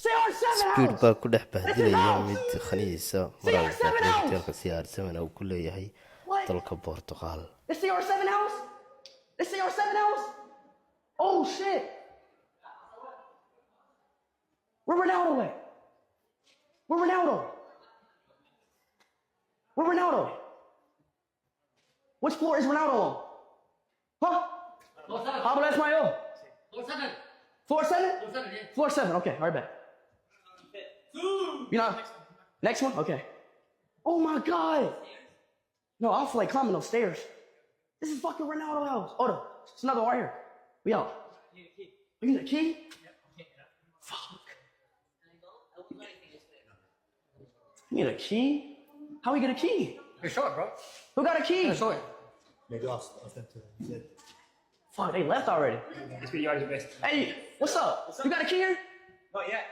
speed baa ku dhex bahdilaya mid khaniisa maraalka hoteelka CR7 uu ku leeyahay dalka Portugal. This CR7 house? This CR7 house? Oh shit. Where Ronaldo at? Where Ronaldo? Where Ronaldo? Which floor is Ronaldo on? Huh? Pablo Esmail. Floor 7? Floor 7, okay, all right, back. You know, next one? Okay. Oh my God. No, I don't feel like climbing those stairs. This is fucking Ronaldo house. Oh, no, it's another one right here. We out. You need a key? Fuck. You need a key? How we get a key? You're short, bro. Who got a key? You're short. Maybe ask them to. Fuck, they left already. This video is the best. Hey, what's up? You got a key here? Not yet.